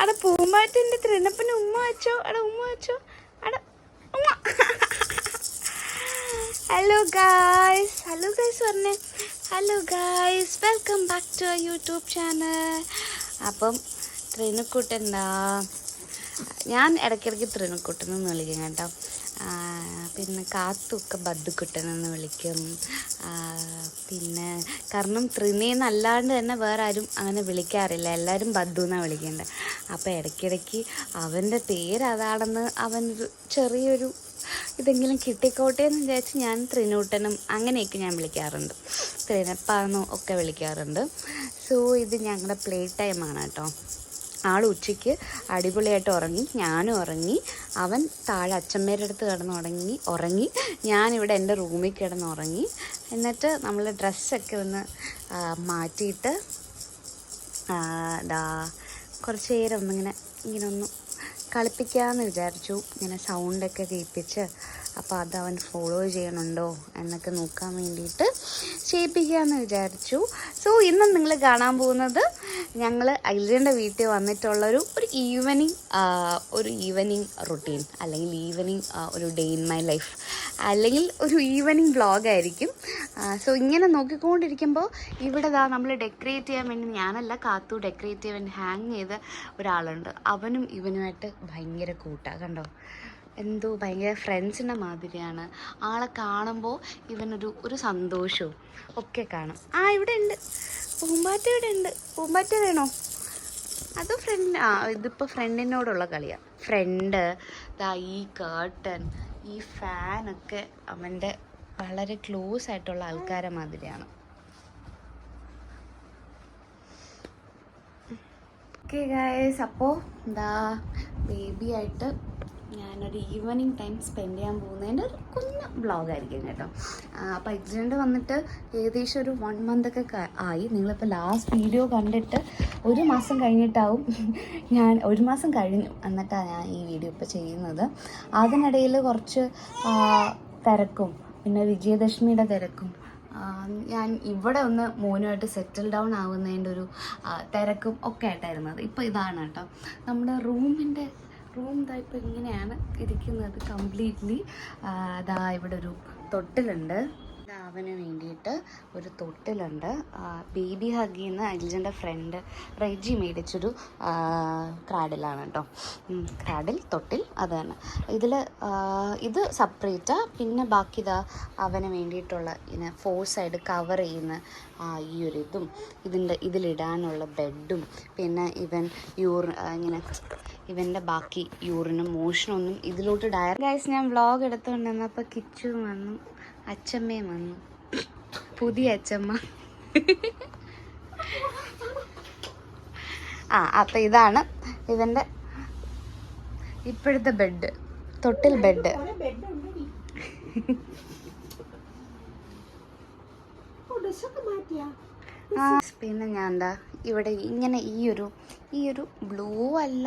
അവിടെ പൂമ്പാറ്റൻ്റെ തൃണപ്പന് ഉമ്മ വെച്ചോ, അവിടെ ഉമ്മ വെച്ചോ, അവിടെ ഉമ്മ. ഹലോ ഗായ്സ് പറഞ്ഞേ. Hello guys, welcome back to YouTube channel. അപ്പം തൃണക്കുട്ടൻ്റെ ഞാൻ ഇടയ്ക്കിടയ്ക്ക് തൃണക്കുട്ടനെന്ന് വിളിക്കും കേട്ടോ. പിന്നെ കാത്തുക്കെ ബദ്ദുക്കുട്ടനെന്ന് വിളിക്കും. പിന്നെ കാരണം തൃണേന്നല്ലാണ്ട് തന്നെ വേറെ ആരും അങ്ങനെ വിളിക്കാറില്ല, എല്ലാവരും ബദ്ദു എന്നാണ് വിളിക്കേണ്ടത്. അപ്പോൾ ഇടയ്ക്കിടയ്ക്ക് അവൻ്റെ പേര് അതാണെന്ന് അവനൊരു ചെറിയൊരു ഇതെങ്കിലും കിട്ടിക്കോട്ടെ എന്ന് വിചാരിച്ച് ഞാൻ തൃനൂട്ടനും അങ്ങനെയൊക്കെ ഞാൻ വിളിക്കാറുണ്ട്, തൃനപ്പാന്നും ഒക്കെ വിളിക്കാറുണ്ട്. സോ ഇത് ഞങ്ങളുടെ പ്ലേ ടൈമാണ് കേട്ടോ. ആൾ ഉച്ചയ്ക്ക് അടിപൊളിയായിട്ട് ഉറങ്ങി, ഞാനും ഉറങ്ങി. അവൻ താഴെ അച്ഛമ്മേരുടെ അടുത്ത് ഉറങ്ങി. ഞാനിവിടെ എൻ്റെ റൂമിൽ കിടന്നുറങ്ങി. എന്നിട്ട് നമ്മൾ ഡ്രസ്സൊക്കെ ഒന്ന് മാറ്റിയിട്ട് കുറച്ച് നേരം ഇങ്ങനെ ഒന്ന് കളിപ്പിക്കാമെന്ന് വിചാരിച്ചു. ഇങ്ങനെ സൗണ്ടൊക്കെ കേൾപ്പിച്ച്. അപ്പോൾ അത് അവൻ ഫോളോ ചെയ്യണുണ്ടോ എന്നൊക്കെ നോക്കാൻ വേണ്ടിയിട്ട് ചെയ്യിപ്പിക്കാമെന്ന് വിചാരിച്ചു. സോ ഇന്ന് നിങ്ങൾ കാണാൻ പോകുന്നത് ഞങ്ങൾ ഐലിൻ്റെ വീട്ടിൽ വന്നിട്ടുള്ളൊരു ഈവനിങ് റൊട്ടീൻ, അല്ലെങ്കിൽ ഒരു ഡേ ഇൻ മൈ ലൈഫ്, അല്ലെങ്കിൽ ഒരു ഈവനിങ് വ്ളോഗായിരിക്കും. സോ ഇങ്ങനെ നോക്കിക്കൊണ്ടിരിക്കുമ്പോൾ ഇവിടെ നമ്മൾ ഡെക്കറേറ്റ് ചെയ്യാൻ വേണ്ടി, ഞാനല്ല കാത്തു ഡെക്കറേറ്റ് ചെയ്യാൻ വേണ്ടി ഹാങ് ചെയ്ത ഒരാളുണ്ട്. അവനും ഇവനുമായിട്ട് ഭയങ്കര കൂട്ടാണ്, കണ്ടോ. എന്തോ ഭയങ്കര ഫ്രണ്ട്സിൻ്റെ മാതിരിയാണ്. ആളെ കാണുമ്പോൾ ഇവനൊരു സന്തോഷവും ഒക്കെ കാണും. ഇവിടെ ഉണ്ട് പൂമ്പാറ്റ, ഇവിടെ ഉണ്ട്. പൂമ്പാറ്റ വേണോ അതോ ഫ്രണ്ട്? ഇതിപ്പോൾ ഫ്രണ്ടിനോടുള്ള കളിയാണ്. ഫ്രണ്ട് ഈ കേർട്ടൻ, ഈ ഫാനൊക്കെ അവൻ്റെ വളരെ ക്ലോസ് ആയിട്ടുള്ള ആൾക്കാരെ മാതിരിയാണ്. ഓക്കെ ഗൈസ്, അപ്പോൾ ബേബിയായിട്ട് ഞാനൊരു ഈവനിങ് ടൈം സ്പെൻഡ് ചെയ്യാൻ പോകുന്നതിൻ്റെ ഒരു കുഞ്ഞ് വ്ളോഗായിരിക്കും കേട്ടോ. അപ്പോൾ എക്സിഡൻറ്റ് വന്നിട്ട് ഏകദേശം ഒരു 1 മന്തൊക്കെ ആയി. നിങ്ങളിപ്പോൾ ലാസ്റ്റ് വീഡിയോ കണ്ടിട്ട് 1 മാസം കഴിഞ്ഞിട്ടാവും. ഞാൻ 1 മാസം കഴിഞ്ഞു എന്നിട്ടാണ് ഞാൻ ഈ വീഡിയോ ഇപ്പോൾ ചെയ്യുന്നത്. അതിനിടയിൽ കുറച്ച് തിരക്കും, പിന്നെ വിജയദശമിയുടെ തിരക്കും, ഞാൻ ഇവിടെ ഒന്ന് മോനുമായിട്ട് സെറ്റിൽ ഡൗൺ ആവുന്നതിൻ്റെ ഒരു തിരക്കും ഒക്കെ ആയിട്ടായിരുന്നത്. ഇപ്പോൾ ഇതാണ് കേട്ടോ നമ്മുടെ റൂം ഇപ്പോൾ ഇങ്ങനെയാണ് ഇരിക്കുന്നത് കംപ്ലീറ്റ്ലി. ഇവിടെ ഒരു തൊട്ടിലുണ്ട്, അവന് വേണ്ടിയിട്ട് ഒരു തൊട്ടിലുണ്ട്. ബേബി ഹഗ്ഗിന്ന് അജിൻ്റെ ഫ്രണ്ട് റെജി മേടിച്ചൊരു ക്രാഡിലാണ് കേട്ടോ. തൊട്ടിൽ അത് തന്നെ. ഇത് സെപ്പറേറ്റാണ്. പിന്നെ ബാക്കി അവന് വേണ്ടിയിട്ടുള്ള ഇങ്ങനെ 4 സൈഡ് കവർ ചെയ്യുന്ന ഈ ഒരു ഇതിലിടാനുള്ള ബെഡും, പിന്നെ ഇങ്ങനെ ഇവൻ്റെ ബാക്കി യൂറിനും മോഷനൊന്നും ഇതിലോട്ട് ഗൈസ് ഞാൻ വ്ളോഗ് എടുത്തുകൊണ്ടിരുന്നപ്പോൾ കിച്ചും വന്നു, അച്ചമ്മയും വന്നു, പുതിയ അച്ചമ്മ. അപ്പം ഇതാണ് ഇവൻ്റെ ഇപ്പോഴത്തെ ബെഡ്, തൊട്ടിൽ ബെഡ്. പിന്നെ ഞാൻ ഇവിടെ ഇങ്ങനെ ഈ ഒരു ബ്ലൂ അല്ല,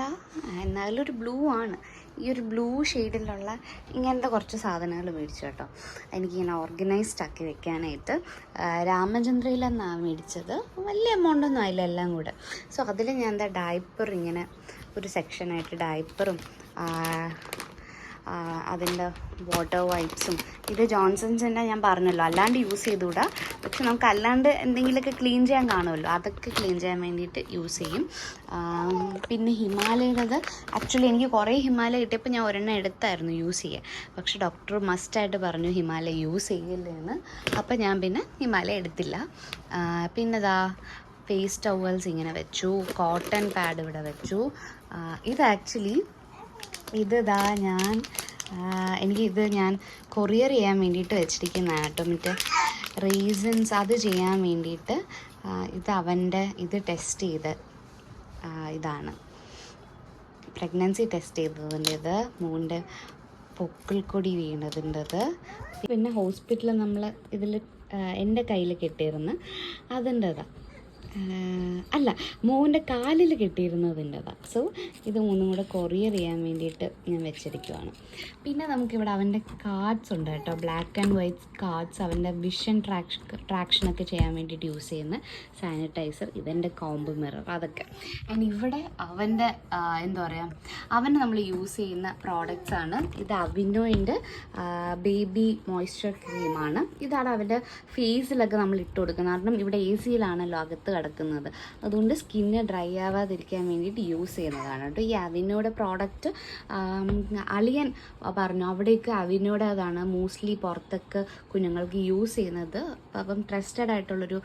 എന്നാലും ഒരു ബ്ലൂ ആണ്. ഈ ഒരു ബ്ലൂ ഷെയ്ഡിലുള്ള ഇങ്ങനത്തെ കുറച്ച് സാധനങ്ങൾ മേടിച്ചു കേട്ടോ. എനിക്കിങ്ങനെ ഓർഗനൈസ്ഡ് ആക്കി വെക്കാനായിട്ട്. രാമചന്ദ്രയിലെന്നാണ് മേടിച്ചത്. വലിയ എമൗണ്ടൊന്നും ആയില്ല എല്ലാം കൂടെ. സോ അതിൽ ഞാൻ ഡയപ്പർ, ഇങ്ങനെ ഒരു സെക്ഷനായിട്ട് ഡയപ്പറും അതിൻ്റെ വാട്ടർ വൈപ്സും. ഇത് ജോൺസൺസിൻ്റെ ഞാൻ പറഞ്ഞല്ലോ, അല്ലാണ്ട് യൂസ് ചെയ്തുകൂടാ, പക്ഷെ നമുക്ക് അല്ലാണ്ട് എന്തെങ്കിലുമൊക്കെ ക്ലീൻ ചെയ്യാൻ കാണുമല്ലോ, അതൊക്കെ ക്ലീൻ ചെയ്യാൻ വേണ്ടിയിട്ട് യൂസ് ചെയ്യും. പിന്നെ ഹിമാലയുടേത് ആക്ച്വലി എനിക്ക് കുറേ ഹിമാലയ കിട്ടിയപ്പോൾ ഞാൻ ഒരെണ്ണം എടുത്തായിരുന്നു യൂസ് ചെയ്യാൻ. പക്ഷെ ഡോക്ടർ മസ്റ്റായിട്ട് പറഞ്ഞു ഹിമാലയ യൂസ് ചെയ്യില്ലെന്ന്. അപ്പം ഞാൻ പിന്നെ ഹിമാലയ എടുത്തില്ല. പിന്നെ ഫേസ് ടവൽസ് ഇങ്ങനെ വെച്ചു, കോട്ടൺ പാഡ് ഇവിടെ വെച്ചു. ഇത് ആക്ച്വലി ഞാൻ കൊറിയർ ചെയ്യാൻ വേണ്ടിയിട്ട് വെച്ചിരിക്കുന്നതാണ് കേട്ടോ. മറ്റേ റീസൺസ് അത് ചെയ്യാൻ വേണ്ടിയിട്ട്. ഇത് ടെസ്റ്റ് ചെയ്ത് ഇതാണ് പ്രഗ്നൻസി ടെസ്റ്റ് ചെയ്തതിൻ്റെത്, മോൻ്റെ പൊക്കിൾക്കൊടി വീണതിൻ്റെത്. പിന്നെ ഹോസ്പിറ്റലിൽ നമ്മൾ എൻ്റെ കയ്യിൽ കിട്ടിയിരുന്നു അതിൻ്റെതാണ്. അല്ല, മോൻ്റെ കാലിൽ കെട്ടിയിരുന്നതിൻ്റെതാണ്. സോ ഇത് 3 കൂടെ കൊറിയർ ചെയ്യാൻ വേണ്ടിയിട്ട് ഞാൻ വെച്ചിരിക്കുവാണ്. പിന്നെ നമുക്കിവിടെ അവൻ്റെ കാർഡ്സ് ഉണ്ട് കേട്ടോ, ബ്ലാക്ക് ആൻഡ് വൈറ്റ് കാർഡ്സ്. അവൻ്റെ വിഷൻ ട്രാക്ഷനൊക്കെ ചെയ്യാൻ വേണ്ടിയിട്ട് യൂസ് ചെയ്യുന്ന സാനിറ്റൈസർ, ഇതെൻ്റെ കോംബ് മിറർ, അതൊക്കെ. ആൻഡ് ഇവിടെ അവൻ്റെ എന്താ പറയുക, അവന് നമ്മൾ യൂസ് ചെയ്യുന്ന പ്രോഡക്റ്റ്സ് ആണ്. ഇത് അവിനോയിൻ്റെ ബേബി മോയ്സ്ചർ ക്രീമാണ്. ഇതാണ് അവൻ്റെ ഫേസിലൊക്കെ നമ്മൾ ഇട്ട് കൊടുക്കുന്നത്. കാരണം ഇവിടെ AC-യിലാണല്ലോ അകത്ത് കിടക്കുന്നത്, അതുകൊണ്ട് സ്കിന്ന് ഡ്രൈ ആവാതിരിക്കാൻ വേണ്ടിയിട്ട് യൂസ് ചെയ്യുന്നതാണ് കേട്ടോ. ഈ അവിനോയുടെ പ്രോഡക്റ്റ് അളിയൻ പറഞ്ഞു, അവിടേക്ക് അവിനോയുടെ അതാണ് മോസ്റ്റ്ലി പുറത്തൊക്കെ കുഞ്ഞുങ്ങൾക്ക് യൂസ് ചെയ്യുന്നത്. അപ്പം ട്രസ്റ്റഡ് ആയിട്ടുള്ളൊരു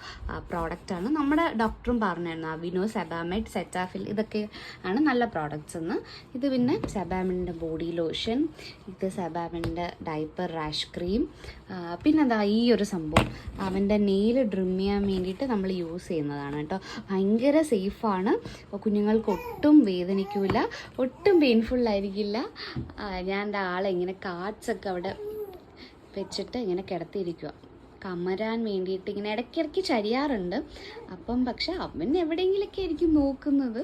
പ്രോഡക്റ്റാണ്. നമ്മുടെ ഡോക്ടറും പറഞ്ഞായിരുന്നു അവിനോ, സെബാമെഡ്, സെറ്റാഫിൽ ഇതൊക്കെ ആണ് നല്ല പ്രോഡക്റ്റ്സ് എന്ന്. ഇത് പിന്നെ സെബാമെഡിൻ്റെ ബോഡി ലോഷൻ, ഇത് സെബാമെഡിൻ്റെ ഡൈപ്പർ റാഷ് ക്രീം, പിന്നെന്താ ഈ ഒരു സംഭവം അവൻ്റെ നെയിൽ ഡ്രിം ചെയ്യാൻ വേണ്ടിയിട്ട് നമ്മൾ യൂസ് ചെയ്യുന്നതാണ് കേട്ടോ. ഭയങ്കര സേഫാണ്, കുഞ്ഞുങ്ങൾക്ക് ഒട്ടും വേദനിക്കില്ല, ഒട്ടും പെയിൻഫുള്ളായിരിക്കില്ല. ഞാൻ എൻ്റെ ആളെ ഇങ്ങനെ കാർഡ്സൊക്കെ അവിടെ വെച്ചിട്ട് ഇങ്ങനെ കിടത്തിയിരിക്കുക, കമരാൻ വേണ്ടിയിട്ട് ഇങ്ങനെ ഇടയ്ക്കിടയ്ക്ക് ചരിയാറുണ്ട്. അപ്പം പക്ഷെ അവൻ എവിടെയെങ്കിലൊക്കെ ആയിരിക്കും നോക്കുന്നത്,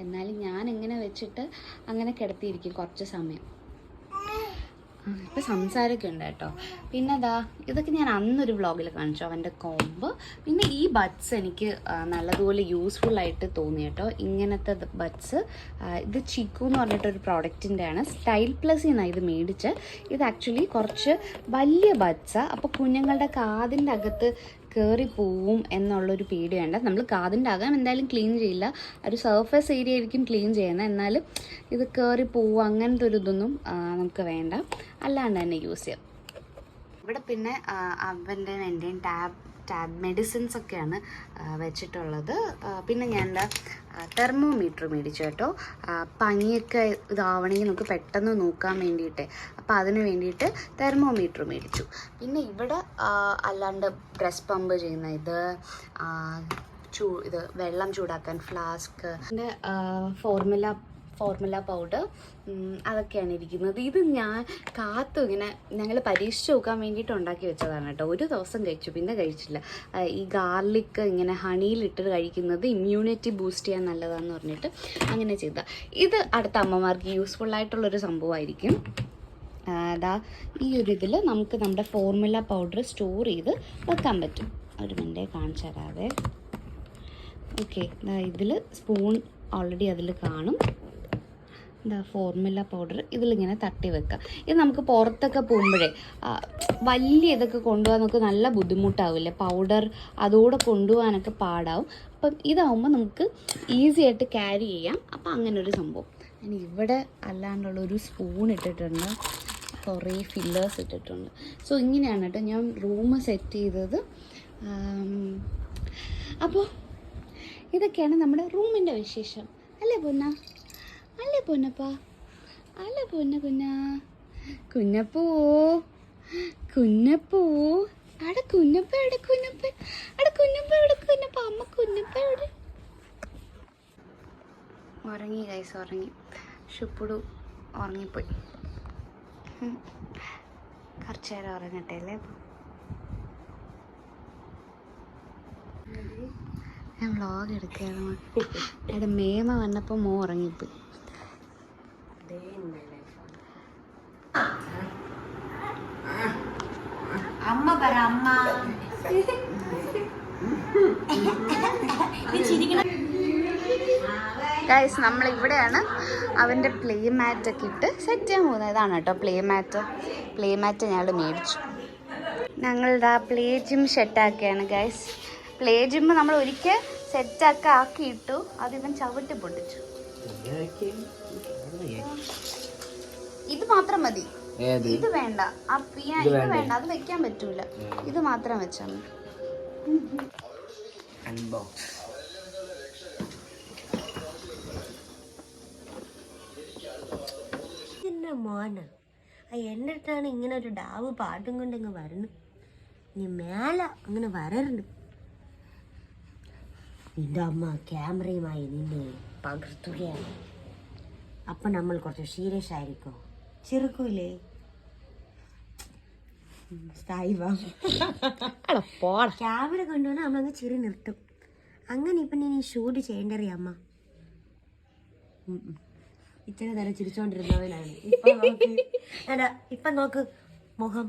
എന്നാലും ഞാൻ ഇങ്ങനെ വെച്ചിട്ട് അങ്ങനെ കിടത്തിയിരിക്കും കുറച്ച് സമയം. ഇപ്പം സംസാരമൊക്കെ ഉണ്ട് കേട്ടോ. പിന്നെ അതാ ഇതൊക്കെ ഞാൻ അന്നൊരു വ്ളോഗിൽ കാണിച്ചു, അവൻ്റെ കോംബ്. പിന്നെ ഈ ബഡ്സ് എനിക്ക് നല്ലതുപോലെ യൂസ്ഫുള്ളായിട്ട് തോന്നി കേട്ടോ. ഇങ്ങനത്തെ ബഡ്സ്, ഇത് ചിക്കു എന്ന് പറഞ്ഞിട്ടൊരു പ്രോഡക്റ്റിൻ്റെ ആണ്. സ്റ്റൈൽ പ്ലസിൽ നിന്നാണ് ഇത് മേടിച്ച്. ഇത് ആക്ച്വലി കുറച്ച് വലിയ ബഡ്സാണ്. അപ്പോൾ കുഞ്ഞുങ്ങളുടെ കാതിൻ്റെ അകത്ത് കയറി പോവും എന്നുള്ളൊരു പേടി വേണ്ട. നമ്മൾ കാതിൻ്റെ അകം എന്തായാലും ക്ലീൻ ചെയ്യില്ല, ഒരു സർഫസ് ഏരിയ ആയിരിക്കും ക്ലീൻ ചെയ്യുന്നത്. എന്നാലും ഇത് കയറി പോവും അങ്ങനത്തെ ഒരു ഇതൊന്നും നമുക്ക് വേണ്ട, അല്ലാണ്ട് തന്നെ യൂസ് ചെയ്യാം. ഇവിടെ പിന്നെ അവൻ്റെ എൻ്റെയും ടാബ് മെഡിസിൻസ് ഒക്കെയാണ് വെച്ചിട്ടുള്ളത്. പിന്നെ ഞാൻ തെർമോമീറ്റർ മേടിച്ചു കേട്ടോ, പനിയൊക്കെ ഇതാവണമെങ്കിൽ നമുക്ക് പെട്ടെന്ന് നോക്കാൻ വേണ്ടിയിട്ട്. അപ്പോൾ അതിന് വേണ്ടിയിട്ട് തെർമോമീറ്റർ മേടിച്ചു. പിന്നെ ഇവിടെ അല്ലാണ്ട് ബ്രസ്റ്റ് പമ്പ് ചെയ്യുന്ന ഇത് വെള്ളം ചൂടാക്കാൻ ഫ്ലാസ്ക്, പിന്നെ ഫോർമുല പൗഡർ, അതൊക്കെയാണ് ഇരിക്കുന്നത്. ഇത് ഞാൻ ഇങ്ങനെ ഞങ്ങൾ പരീക്ഷിച്ച് നോക്കാൻ വേണ്ടിയിട്ട് ഉണ്ടാക്കി വെച്ചതാണ് കേട്ടോ. ഒരു ദിവസം കഴിച്ചു, പിന്നെ കഴിച്ചില്ല. ഈ ഗാർലിക് ഇങ്ങനെ ഹണിയിലിട്ട് കഴിക്കുന്നത് ഇമ്മ്യൂണിറ്റി ബൂസ്റ്റ് ചെയ്യാൻ നല്ലതാണെന്ന് പറഞ്ഞിട്ട് അങ്ങനെ ചെയ്ത. ഇത് അടുത്ത അമ്മമാർക്ക് യൂസ്ഫുള്ളായിട്ടുള്ളൊരു സംഭവമായിരിക്കും. ഈ ഒരു ഇതിൽ നമുക്ക് നമ്മുടെ ഫോർമുല പൗഡർ സ്റ്റോർ ചെയ്ത് വെക്കാൻ പറ്റും. ഒരു മിനിറ്റ് കാണിച്ചു തരാവേ. ഓക്കെ, ഇതിൽ സ്പൂൺ ഓൾറെഡി അതിൽ കാണും. ഫോർമുല പൗഡർ ഇതിലിങ്ങനെ തട്ടി വെക്കുക. ഇത് നമുക്ക് പുറത്തൊക്കെ പോകുമ്പോഴേ വലിയ ഇതൊക്കെ കൊണ്ടുപോകാൻ നമുക്ക് നല്ല ബുദ്ധിമുട്ടാവില്ലേ, പൗഡർ അതോടെ കൊണ്ടുപോകാനൊക്കെ പാടാവും. അപ്പം ഇതാവുമ്പോൾ നമുക്ക് ഈസി ആയിട്ട് ക്യാരി ചെയ്യാം. അപ്പം അങ്ങനെ ഒരു സംഭവം. ഞാൻ ഇവിടെ അല്ലാണ്ടുള്ളൊരു സ്പൂൺ ഇട്ടിട്ടുണ്ട്, കുറേ ഫില്ലേഴ്സ് ഇട്ടിട്ടുണ്ട്. സോ ഇങ്ങനെയാണ് കേട്ടോ ഞാൻ റൂം സെറ്റ് ചെയ്തത്. അപ്പോൾ ഇതൊക്കെയാണ് നമ്മുടെ റൂമിൻ്റെ വിശേഷം. അല്ലേ പൊന്ന? അല്ലേ പൊന്നപ്പാ? അല്ലേ കുഞ്ഞപ്പൂ അവിടെ അമ്മ കുഞ്ഞപ്പ എവിടെ? ഉറങ്ങി ഗൈസ്, ഉറങ്ങി. ഷുപ്പുടു ഉറങ്ങിപ്പോയി. കുറച്ച് നേരം ഉറങ്ങട്ടെ അല്ലേ? ഞാൻ വ്ളോഗ് എടുക്കുകയാണ്. അവിടെ മേമ വന്നപ്പോൾ ഉറങ്ങിപ്പോയി. അമ്മ പറ, അമ്മ ഗൈസ് നമ്മളിവിടെയാണ് അവൻ്റെ പ്ലേ മാറ്റൊക്കെ ഇട്ട് സെറ്റ് ചെയ്യാൻ പോകുന്നത്. ഇതാണ് കേട്ടോ പ്ലേ മാറ്റ് ഞങ്ങൾ മേടിച്ചു. ഞങ്ങളുടെ പ്ലേ ജിം സെറ്റാക്കിയാണ് ഗൈസ്. പ്ലേ ജിം നമ്മൾ ഒരിക്കൽ സെറ്റൊക്കെ ആക്കിയിട്ടു, അതിവൻ ചവിട്ടി പൊട്ടിച്ചു. ഇത് മാത്രം മതി, ഇത് വേണ്ട, ഇത് വേണ്ട, അത് വെക്കാൻ പറ്റൂല. ഇത് മാത്രം വെച്ചാൽ മതി. മോന എന്നിട്ടാണ് ഇങ്ങനെ ഒരു ഡാവ് പാട്ടും കൊണ്ടങ്ങ് വരണം. നീ മേല അങ്ങനെ വരരുത്. നിന്റെ അമ്മ ക്യാമറയുമായി നിന്നെ പകർത്തുകയാണ്. അപ്പം നമ്മൾ കുറച്ച് സീരിയസ് ആയിരിക്കും. ചെറുക്കൂലേ? ക്യാമറ കൊണ്ടുവന്നാൽ നമ്മളങ്ങ് ചിരി നിർത്തും. അങ്ങനെ ഇപ്പം ഞാൻ ഈ ഷൂട്ട് ചെയ്യേണ്ടറിയ അമ്മ. ഇത്ര നേരം ചിരിച്ചോണ്ടിരുന്നവനാണ്. ഇപ്പൊ നോക്ക് മുഖം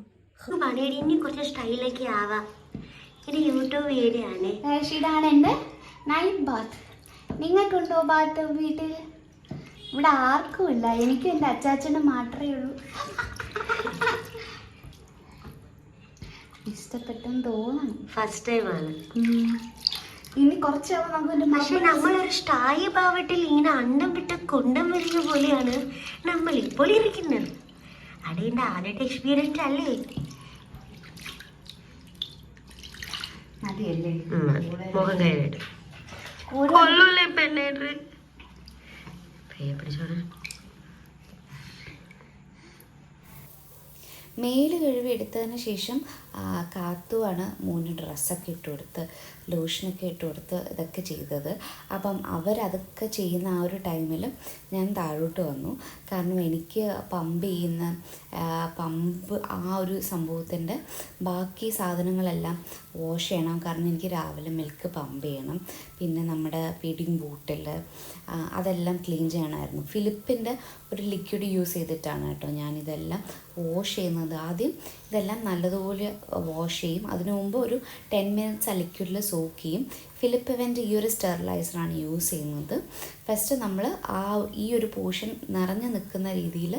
പണിയടി. ഇനി കുറച്ച് സ്റ്റൈലൊക്കെ ആവാം. ഇത് യൂട്യൂബ് വീഡിയോ ആണ്. ഇതാണ് എൻ്റെ നൈറ്റ് ബാത്ത്. നിങ്ങൾക്കുണ്ടോ ബാത്ത് വീട്ടിൽ? ഇവിടെ ആർക്കും ഇല്ല, എനിക്കും എൻ്റെ അച്ചാച്ചനും മാത്രമേ ഉള്ളൂ. ഇഷ്ടപ്പെട്ടെന്ന് തോന്നണം. ഫസ്റ്റ് ടൈമാണ്. ഇനി കുറച്ചാവും നമുക്ക്. പക്ഷെ നമ്മളൊരു സ്ഥായി ഭാവത്തിൽ ഇങ്ങനെ അണ്ടം വിട്ട് കൊണ്ടം വരിക പോലെയാണ് നമ്മൾ ഇപ്പോൾ ഇരിക്കുന്നത്. അതിൻ്റെ ആദ്യത്തെ എക്സ്പീരിയൻസ് അല്ലേ? മതിയല്ലേ മുഖം കൈവിട്ട് കൊള്ളൂല്ലേ പെണ്ണേട്ട് പിടിച്ചോളാം. മേല് കഴുകി എടുത്തതിന് ശേഷം കാത്തുവാണ് മോന് ഡ്രസ്സൊക്കെ ഇട്ട് കൊടുത്ത് ലോഷനൊക്കെ ഇട്ട് കൊടുത്ത് ഇതൊക്കെ ചെയ്തത്. അപ്പം അവരതൊക്കെ ചെയ്യുന്ന ആ ഒരു ടൈമിൽ ഞാൻ താഴോട്ട് വന്നു. കാരണം എനിക്ക് പമ്പ് ആ ഒരു സംഭവത്തിൻ്റെ ബാക്കി സാധനങ്ങളെല്ലാം വാഷ് ചെയ്യണം. കാരണം എനിക്ക് രാവിലെ മിൽക്ക് പമ്പ് ചെയ്യണം. പിന്നെ നമ്മുടെ ഫീഡിങ് ബോട്ടിൽ അതെല്ലാം ക്ലീൻ ചെയ്യണമായിരുന്നു. ഫിലിപ്പിൻ്റെ ഒരു ലിക്വിഡ് യൂസ് ചെയ്തിട്ടാണ് കേട്ടോ ഞാനിതെല്ലാം വാഷ് ചെയ്യുന്നത്. ആദ്യം ഇതെല്ലാം നല്ലതുപോലെ വാഷ് ചെയ്യും. അതിനു മുമ്പ് ഒരു 10 മിനിറ്റ്സ് ആ ലിക്വിഡിൽ സോക്ക് ചെയ്യും. ഫിലിപ്പ് ഇവൻ്റെ ഈ ഒരു സ്റ്റെറിലൈസറാണ് യൂസ് ചെയ്യുന്നത്. ഫസ്റ്റ് നമ്മൾ ഈ ഒരു പോർഷൻ നിറഞ്ഞു നിൽക്കുന്ന രീതിയിൽ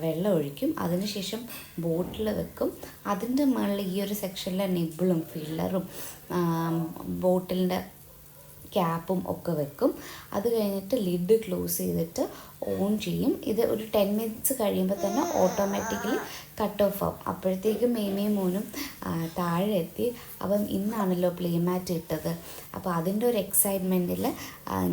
വെള്ളം ഒഴിക്കും. അതിനുശേഷം ബോട്ടിൽ വെക്കും. അതിൻ്റെ മുകളിൽ ഈ ഒരു സെക്ഷനിലെ നിബിളും ഫില്ലറും ബോട്ടിലിൻ്റെ ക്യാപ്പും ഒക്കെ വെക്കും. അത് കഴിഞ്ഞിട്ട് ലിഡ് ക്ലോസ് ചെയ്തിട്ട് ഓൺ ചെയ്യും. ഇത് ഒരു 10 മിനിറ്റ്സ് കഴിയുമ്പോൾ തന്നെ ഓട്ടോമാറ്റിക്കലി കട്ട് ഓഫ് ആവും. അപ്പോഴത്തേക്കും മേമയും മോനും താഴെ എത്തി. അപ്പം ഇന്നാണല്ലോ പ്ലേ മാറ്റ് ഇട്ടത്. അപ്പോൾ അതിൻ്റെ ഒരു എക്സൈറ്റ്മെൻറ്റിൽ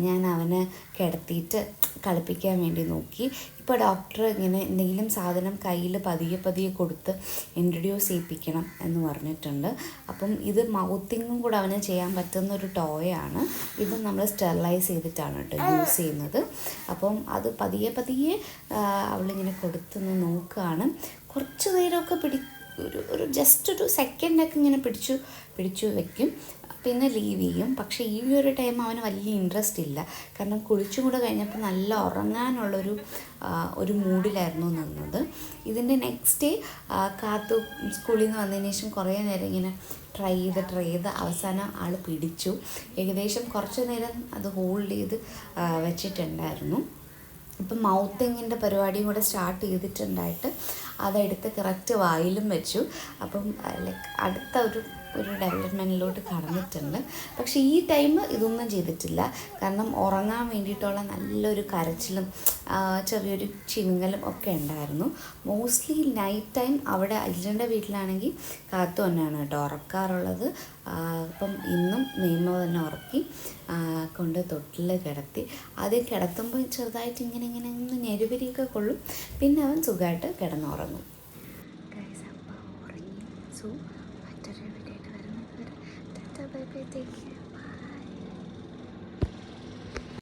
ഞാൻ അവനെ കിടത്തിയിട്ട് കളിപ്പിക്കാൻ വേണ്ടി നോക്കി. ഇപ്പോൾ ഡോക്ടർ ഇങ്ങനെ എന്തെങ്കിലും സാധനം കയ്യിൽ പതിയെ കൊടുത്ത് ഇൻട്രൊഡ്യൂസ് ചെയ്യിപ്പിക്കണം എന്ന് പറഞ്ഞിട്ടുണ്ട്. അപ്പം ഇത് മൗത്തിങ്ങും കൂടെ അവന് ചെയ്യാൻ പറ്റുന്ന ഒരു ടോയാണ്. ഇത് നമ്മൾ സ്റ്റെറിലൈസ് ചെയ്തിട്ടാണ് കേട്ടോ യൂസ് ചെയ്യുന്നത്. അപ്പം അത് പതിയെ അവളിങ്ങനെ കൊടുത്തൊന്ന് നോക്കുകയാണ്. കുറച്ച് നേരമൊക്കെ ഒരു ജസ്റ്റ് ഒരു സെക്കൻഡൊക്കെ ഇങ്ങനെ പിടിച്ചു വെക്കും, പിന്നെ ലീവ് ചെയ്യും. പക്ഷേ ഈ ഒരു ടൈം അവന് വലിയ ഇൻട്രസ്റ്റ് ഇല്ല. കാരണം കുളിച്ചും കൂടെ കഴിഞ്ഞപ്പോൾ നല്ല ഉറങ്ങാനുള്ളൊരു മൂഡിലായിരുന്നു നിന്നത്. ഇതിൻ്റെ നെക്സ്റ്റ് ഡേ കാത്തു സ്കൂളിൽ നിന്ന് വന്നതിന് ശേഷം കുറേ നേരം ഇങ്ങനെ ട്രൈ ചെയ്ത് അവസാനം ആൾ പിടിച്ചു. ഏകദേശം കുറച്ച് നേരം അത് ഹോൾഡ് ചെയ്ത് വെച്ചിട്ടുണ്ടായിരുന്നു. ഇപ്പം മൗത്തിങ്ങിൻ്റെ പരിപാടിയും കൂടെ സ്റ്റാർട്ട് ചെയ്തിട്ടുണ്ടായിട്ട് അതെടുത്ത് കറക്റ്റ് വായിലും വെച്ചു. അപ്പം ലൈക്ക് അടുത്ത ഒരു ഡെവലപ്മെൻറ്റിലോട്ട് കടന്നിട്ടുണ്ട്. പക്ഷേ ഈ ടൈം ഇതൊന്നും ചെയ്തിട്ടില്ല. കാരണം ഉറങ്ങാൻ വേണ്ടിയിട്ടുള്ള നല്ലൊരു കരച്ചിലും ചെറിയൊരു ചിങ്ങലും ഒക്കെ ഉണ്ടായിരുന്നു. മോസ്റ്റ്ലി നൈറ്റ് ടൈം അവിടെ അജിൻ്റെ വീട്ടിലാണെങ്കിൽ കാത്തു തന്നെയാണ് കേട്ടോ ഉറക്കാറുള്ളത്. അപ്പം ഇന്നും മേമ തന്നെ ഉറക്കി കൊണ്ട് തൊട്ടിൽ കിടത്തി. ആദ്യം കിടത്തുമ്പോൾ ചെറുതായിട്ട് ഇങ്ങനെ ഒന്ന് ഞെരുവരിയൊക്കെ കൊള്ളും. പിന്നെ അവൻ സുഖമായിട്ട് കിടന്നുറങ്ങും. ഉറങ്ങി. സോ മറ്റൊരു വീഡിയോ ആയിട്ട് വരുന്നത്. Bye bye, take care.